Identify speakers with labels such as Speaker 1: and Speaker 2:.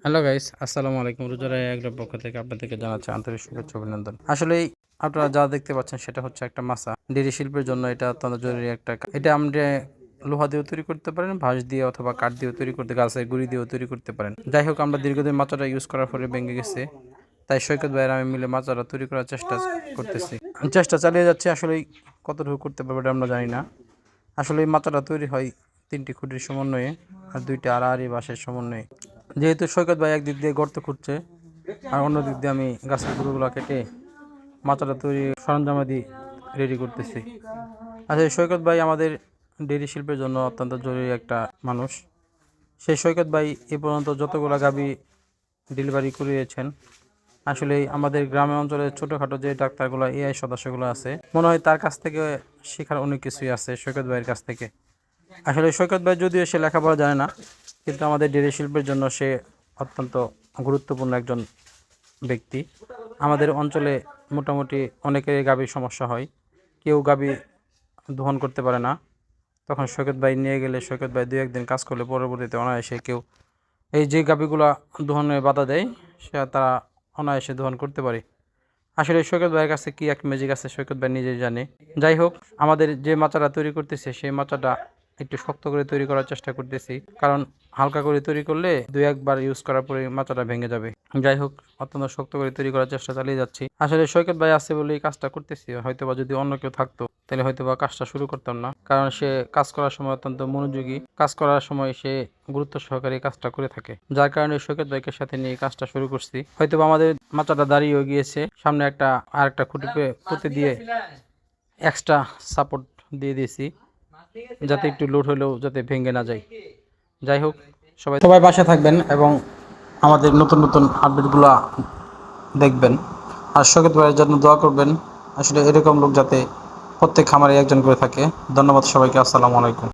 Speaker 1: Hello guys, আসসালামু আলাইকুম। রোজার এগ্রোর পক্ষ থেকে আপনাদেরকে জানাচ্ছি আন্তরিক শুভেচ্ছা অভিনন্দন। আসলে আপনারা যা দেখতে পাচ্ছেন সেটা হচ্ছে একটা মাছা। ডেইরি শিল্পের জন্য এটা অত্যন্ত জরুরি একটা এটা আমরা লোহা দিয়েও তৈরি করতে পারেন, ভাঁজ দিয়ে অথবা কাঠ দিয়েও তৈরি করতে, গাছের গুঁড়ি দিয়েও তৈরি করতে পারেন। যাই হোক, আমরা দীর্ঘদিন মাচাটা ইউজ করার পরে ভেঙে গেছে, তাই সৈকত ভাইয়ের আমি মিলে মাচাটা তৈরি করার চেষ্টা করতেছি। চেষ্টা চালিয়ে যাচ্ছি। আসলে কতটুকু করতে পারবো এটা আমরা জানি না। আসলে এই মাচাটা তৈরি হয় 3টি খুঁটির সমন্বয়ে আর 2টি আড়াআড়ি বাঁশের সমন্বয়ে। যেহেতু সৈকত ভাই একদিক দিয়ে গর্ত খুঁড়ছে আর অন্য দিক দিয়ে আমি গাছের গুঁড়োগুলো কেটে মাচাটা তৈরি সরঞ্জামাদি রেডি করতেছি। আচ্ছা, সৈকত ভাই আমাদের ডেইরি শিল্পের জন্য অত্যন্ত জরুরি একটা মানুষ। সেই সৈকত ভাই এ পর্যন্ত যতগুলো গাভী ডেলিভারি করিয়েছেন, আসলে আমাদের গ্রামে অঞ্চলে ছোটোখাটো যে ডাক্তারগুলো এআই সদস্যগুলো আছে, মনে হয় তার কাছ থেকে শেখার অনেক কিছুই আছে সৈকত ভাইয়ের কাছ থেকে। আসলে সৈকত ভাই যদিও সে লেখাপড়া জানে না, কিন্তু আমাদের ডেইরি শিল্পের জন্য সে অত্যন্ত গুরুত্বপূর্ণ একজন ব্যক্তি। আমাদের অঞ্চলে মোটামুটি অনেকেরই গাভীর সমস্যা হয়, কেউ গাভী দহন করতে পারে না, তখন সৈকত ভাই নিয়ে গেলে সৈকত ভাই 2-1 দিন কাজ করলে পরবর্তীতে অনায়াসে কেউ এই যে গাভীগুলা দহনে বাধা দেয় তারা অনায়াসে দহন করতে পারে। আসলে সৈকত ভাইয়ের কাছে কি এক ম্যাজিক আছে সৈকত ভাই নিজেই জানে। যাই হোক, আমাদের যে মাচাটা তৈরি করতেছে সেই মাচাটা একটু শক্ত করে তৈরি করার চেষ্টা করতেছি, কারণ হালকা করে তৈরি করলে 2-1 বার ইউজ করার পরে মাচাটা ভেঙে যাবে। যাই হোক, অত্যন্ত শক্ত করে তৈরি করার চেষ্টা চালিয়ে যাচ্ছি। আসলে সৈকত ভাই আছে বলে এই কাজটা করতেছি, হয়তোবা যদি অন্য কেউ থাকতো তাহলে হয়তোবা কাজটা শুরু করতাম না, কারণ সে কাজ করার সময় অত্যন্ত মনোযোগী, কাজ করার সময় সে গুরুত্ব সহকারে কাজটা করে থাকে, যার কারণে সৈকত ভাইকে সাথে নিয়ে কাজটা শুরু করছি। হয়তোবা আমাদের মাচাটা দাঁড়িয়ে গিয়েছে, সামনে আরেকটা খুঁটি পুঁতে দিয়ে এক্সট্রা সাপোর্ট দিয়ে দিয়েছি, যাতে একটু লোড হলেও যাতে ভেঙে না যায়। যাই হোক, সবাই সবাই বাসা থাকবেন এবং আমাদের নতুন নতুন আপডেটগুলো দেখবেন, আর সৈকত ভাইয়ের জন্য দোয়া করবেন। আসলে এরকম লোক যাতে প্রত্যেক খামারে একজন করে থাকে। ধন্যবাদ সবাইকে। আসসালামু আলাইকুম।